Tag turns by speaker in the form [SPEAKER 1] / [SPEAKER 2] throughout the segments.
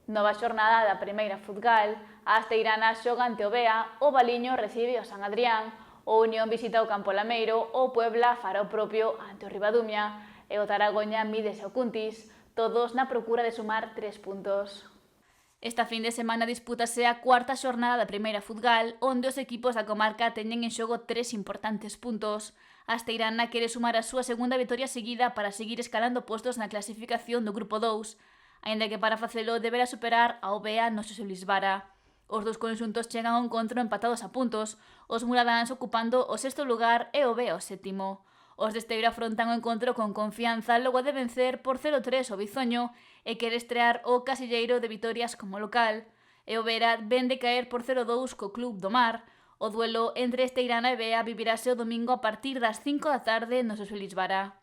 [SPEAKER 1] Nova xornada da primeira futgal, a Asteirana xoga ante o Bea, o Valiño recibe o San Adrián, o Unión visita o Campo Lameiro, o Puebla fará o propio ante o Ribadumia e o Taragoña mídese ao Cuntis, todos na procura de sumar 3 puntos. Esta fin de semana dispútase a cuarta xornada da primeira futgal, onde os equipos da comarca teñen en xogo 3 importantes puntos. A Asteirana quere sumar a súa segunda vitoria seguida para seguir escalando postos na clasificación do grupo 2, aínda que para facelo deberá superar ao Bea no Xosé Luís Vara. Os dous conxuntos chegan ao encontro empatados a puntos, os muradáns ocupando o sexto lugar e o Bea o sétimo. Os de Esteiro afrontan o encontro con confianza logo de vencer por 0-3 o Bizoño e quere estrear o casilleiro de vitorias como local. E o Vera ven de caer por 0-2 co Club do Mar. O duelo entre Esteirana e Bea vivirase o domingo a partir das 5 da tarde no Xosé Luís Vara.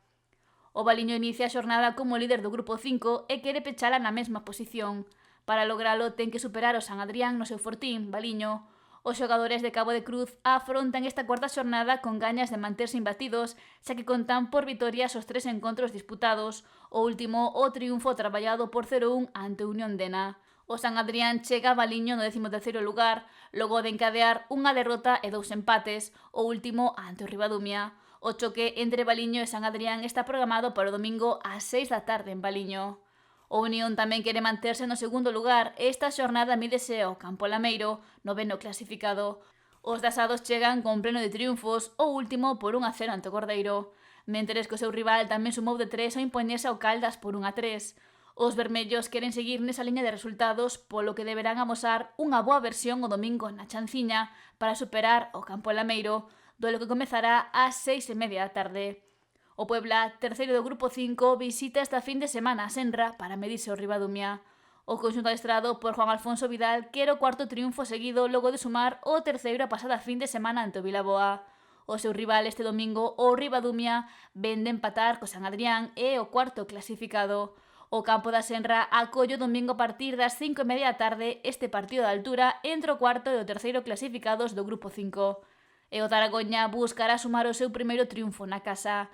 [SPEAKER 1] O Valiño inicia a xornada como líder do grupo 5 e quere pechala na mesma posición. Para logralo ten que superar o San Adrián no seu fortín, Valiño. Os xogadores de Cabo de Cruz afrontan esta cuarta xornada con gañas de manterse imbatidos, xa que contan por vitorias os 3 encontros disputados, o último o triunfo traballado por 0-1 ante Unión Dena. O San Adrián chega a Valiño no 13º lugar, logo de encadear unha derrota e 2 empates, o último ante o Ribadumia. O choque entre Valiño e San Adrián está programado para o domingo ás 6 da tarde en Valiño. O Unión tamén quere manterse no segundo lugar e esta xornada mídese ao Campo Lameiro, noveno clasificado. Os dasados chegan con pleno de triunfos, o último por 1-0 ante o Cordeiro, mentres que o seu rival tamén sumou de 3 ao impoñerse ao Caldas por 1-3. Os vermellos queren seguir nesa liña de resultados, polo que deberán amosar unha boa versión o domingo na Chanciña para superar o Campo Lameiro, duelo que comezará ás 6:30 da tarde. O Puebla, terceiro do grupo 5, visita esta fin de semana a Senra para medirse ao Ribadumia. O conxunto adestrado por Juan Alfonso Vidal quere o cuarto triunfo seguido logo de sumar o terceiro a pasada fin de semana ante o Vilaboa. O seu rival este domingo, o Ribadumia, ven de empatar co San Adrián e o cuarto clasificado. O campo da Senra acolle o domingo a partir das 5:30 da tarde este partido de altura entre o cuarto e o terceiro clasificados do grupo 5. E o Taragoña buscará sumar o seu primeiro triunfo na casa.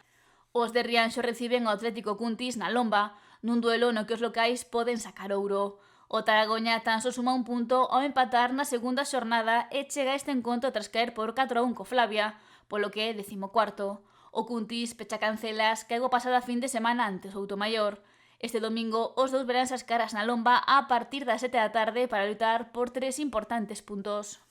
[SPEAKER 1] Os de Rianxo reciben o Atlético Cuntis na Lomba, nun duelo no que os locais poden sacar ouro. O Taragoña tan só suma un punto ao empatar na segunda xornada e chega este encontro tras caer por 4-1 co Flavia, polo que é 14º. O Cuntis pecha cancelas que a pasada fin de semana ante o Soutomaior. Este domingo os dous verán as caras na Lomba a partir das 7 da tarde para lutar por 3 importantes puntos.